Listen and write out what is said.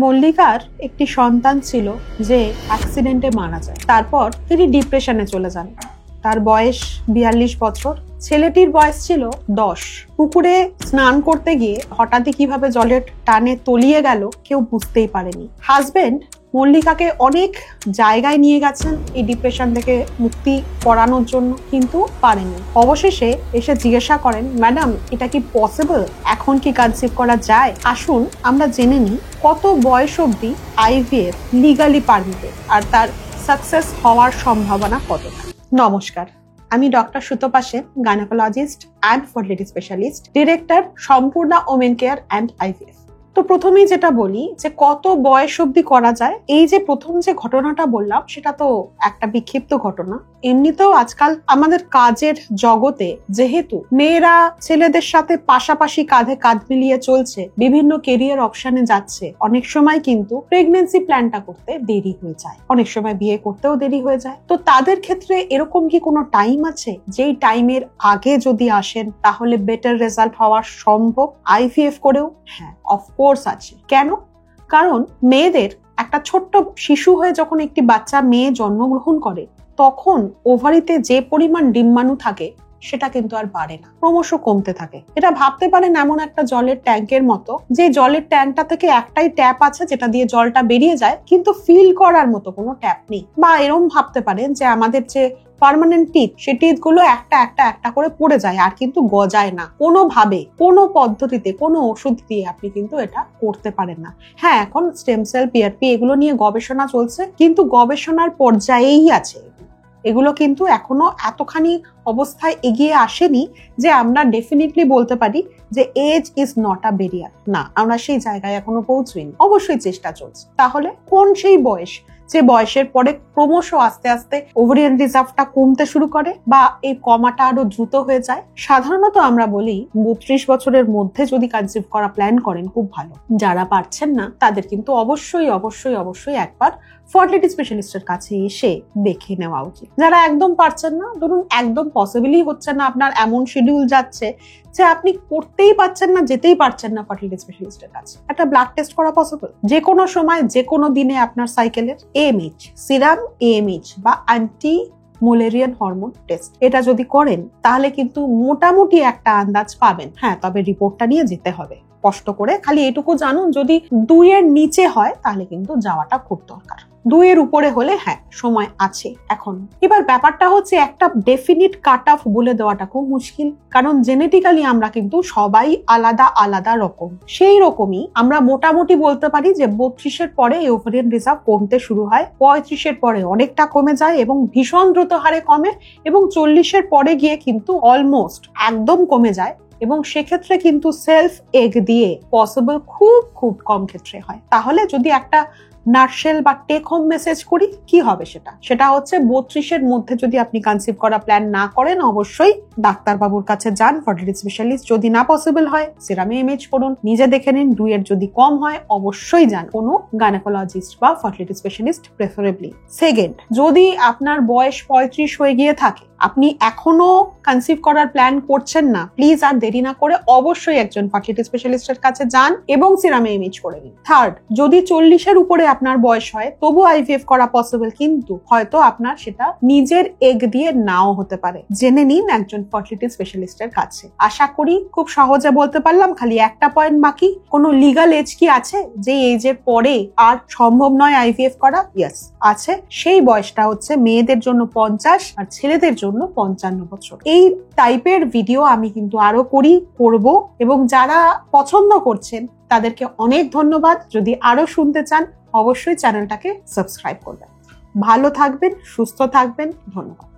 মল্লিকার একটি সন্তান ছিল যে অ্যাক্সিডেন্টে মারা যায়। তারপর তিনি ডিপ্রেশনে চলে যান। তার বয়স 42 বছর, ছেলেটির বয়স ছিল 10। পুকুরে স্নান করতে গিয়ে হঠাৎই কিভাবে জলের টানে তলিয়ে গেল কেউ বুঝতেই পারেনি। হাজবেন্ড মল্লিকাকে অনেক জায়গায় নিয়ে গেছেন এই ডিপ্রেশন থেকে মুক্তি করানোর জন্য, কিন্তু পারেনি। অবশেষে এসে জিজ্ঞাসা করেন, ম্যাডাম এটা কি পসিবল, এখন কি কনসিভ করা যায়? আসুন আমরা জেনে নিই কত বয়স অবধি আইভিএফ লিগালি পারমিটেড আর তার সাকসেস হওয়ার সম্ভাবনা কতটা। নমস্কার, আমি doctor Sutapa Sen, gynaecologist and fertility specialist, director Sampurna women care and IVF. তো প্রথমেই যেটা বলি যে কত বয়স অবধি করা যায়, এই যে প্রথম যে ঘটনাটা বললাম সেটা তো একটা বিক্ষিপ্ত ঘটনা। এমনিতেও আজকাল আমাদের কাজের জগতে যেহেতু মেয়েরা ছেলেদের সাথে পাশাপাশি কাঁধে কাঁধ মিলিয়ে চলছে, বিভিন্ন কেরিয়ার অপশনে যাচ্ছে, অনেক সময় কিন্তু প্রেগনেন্সি প্ল্যানটা করতে দেরি হয়ে যায়, অনেক সময় বিয়ে করতেও দেরি হয়ে যায়। তো তাদের ক্ষেত্রে এরকম কি কোনো টাইম আছে যেই টাইমের আগে যদি আসেন তাহলে বেটার রেজাল্ট হওয়া সম্ভব আইভিএফ করেও? হ্যাঁ, অফকোর্স আছে। কেন? কারণ মেয়েদের একটা ছোট্ট শিশু হয়ে যখন একটি বাচ্চা মেয়ে জন্মগ্রহণ করে তখন ওভারিতে যে পরিমাণ ডিম্বাণু থাকে সেটা কিন্তু আর বাড়ে না, ক্রমশ কমতে থাকে। এটা ভাবতে পারেন এমন একটা জলের ট্যাঙ্কের মতো, যে জলের ট্যাঙ্কটা থেকে একটাই ট্যাপ আছে যেটা দিয়ে জলটা বেরিয়ে যায়, কিন্তু ফিল করার মতো কোনো ট্যাপ নেই। বা এরকম ভাবতে পারেন যে আমাদের যে পার্মানেন্ট টিথ, সেই টিথ গুলো একটা একটা একটা করে পড়ে যায় আর কিন্তু গজায় না কোনোভাবে, কোনো পদ্ধতিতে, কোনো ওষুধ দিয়ে আপনি কিন্তু এটা করতে পারেন না। হ্যাঁ, এখন স্টেম সেল, পিআরপি এগুলো নিয়ে গবেষণা চলছে, কিন্তু গবেষণার পর্যায়েই আছে। এগুলো কিন্তু এখনো এতখানি অবস্থায় এগিয়ে আসেনি যে আমরা ডেফিনেটলি বলতে পারি যে age is not a barrier. না, আমরা সেই জায়গায় এখনো পৌঁছইনি, অবশ্যই চেষ্টা চলছে। তাহলে কোন সেই বয়স যে বয়সের পরে ক্রমশ আস্তে আস্তে ওভারিয়ান রিজার্ভটা কমতে শুরু করে বা এই কমাটা আরো দ্রুত হয়ে যায়? সাধারণত আমরা বলি 32 বছরের মধ্যে যদি কনসিভ করা প্ল্যান করেন খুব ভালো। যারা পারছেন না তাদের কিন্তু অবশ্যই অবশ্যই অবশ্যই একবার ফার্টিলিটি স্পেশালিস্টের কাছে এসে দেখে নেওয়া উচিত। যারা একদম পারছেন না, ধরুন একদম পসিবলই হচ্ছে না, আপনার এমন শিডিউল যাচ্ছে যে আপনি করতেই পারছেন না, যেতেই পারছেন না ফার্টিলিটি স্পেশালিস্টের কাছে, একটা ব্লাড টেস্ট করা পসিবল যে কোনো সময়, যে কোনো দিনে আপনার সাইকেলের এএমএইচ, সিরাম এএমএইচ বা অ্যান্টি ম্যালেরিয়ান হরমোন টেস্ট, এটা যদি করেন তাহলে কিন্তু মোটামুটি একটা আন্দাজ পাবেন। হ্যাঁ, তবে রিপোর্টটা নিয়ে যেতে হবে কষ্ট করে। খালি এটুকু জানুন, যদি 2 এর নিচে হয় তাহলে কিন্তু যাওয়াটা খুব দরকার। 2 এর উপরে হলে হ্যাঁ সময় আছে এখন। এবার ব্যাপারটা হচ্ছে একটা ডেফিনিট কাট অফ বলে দেওয়াটা খুব মুশকিল, কারণ জেনেটিক্যালি আমরা কিন্তু সবাই আলাদা আলাদা রকম। সেই রকমই আমরা মোটামুটি বলতে পারি যে 32 এর পরে ওভারিয়ান রিজার্ভ কমতে শুরু হয়, 35 এর পরে অনেকটা কমে যায় এবং ভীষণ দ্রুত হারে কমে, এবং 40 এর পরে গিয়ে কিন্তু অলমোস্ট একদম কমে যায়। এবং সেক্ষেত্রে কিন্তু সেলফ এগ দিয়ে পসিবল খুব খুব কম ক্ষেত্রে হয়। তাহলে যদি একটা নার্সেল বা টেক হোম মেসেজ করি, কি হবে সেটা হচ্ছে 32 এর মধ্যে যদি আপনি কনসিভ করা প্ল্যান না করেন অবশ্যই ডাক্তারবাবুর কাছে যান, ফার্টিলিটি স্পেশালিস্ট। যদি না পসিবল হয় সিরাম এএমএইচ করুন, নিজে দেখে নিন। 2 এর যদি কম হয় অবশ্যই যান কোনো গাইনোকোলজিস্ট বা ফার্টিলিটি স্পেশালিস্ট প্রেফারেবলি। সেকেন্ড, যদি আপনার বয়স 35 হয়ে গিয়ে থাকে, আপনি এখনো কনসিভ করার প্ল্যান করছেন না, প্লিজ আর দেরি না করে অবশ্যই একজন ফার্টিলিটি স্পেশালিস্টের কাছে যান এবং সিরাম এএমএইচ করে নিন। থার্ড, যদি 40 এর উপরে আপনার বয়স হয় তবু আইভিএফ করা পসিবল, কিন্তু হয়তো আপনার সেটা নিজের এগ দিয়ে নাও হতে পারে। জেনে নিন একজন ফার্টিলিটি স্পেশালিস্টের কাছে। আশা করি খুব সহজে বলতে পারলাম। খালি একটা পয়েন্ট বাকি, কোনো লিগাল এজ কি আছে যে এজের পরে আর সম্ভব নয় আইভিএফ করা? ইয়েস আছে। সেই বয়সটা হচ্ছে মেয়েদের জন্য 50 আর ছেলেদের জন্য 55 বছর। এই টাইপের ভিডিও আমি কিন্তু আরো করব, এবং যারা পছন্দ করছেন তাদেরকে অনেক ধন্যবাদ। যদি আরো শুনতে চান অবশ্যই চ্যানেলটাকে সাবস্ক্রাইব করবেন। ভালো থাকবেন, সুস্থ থাকবেন, ধন্যবাদ।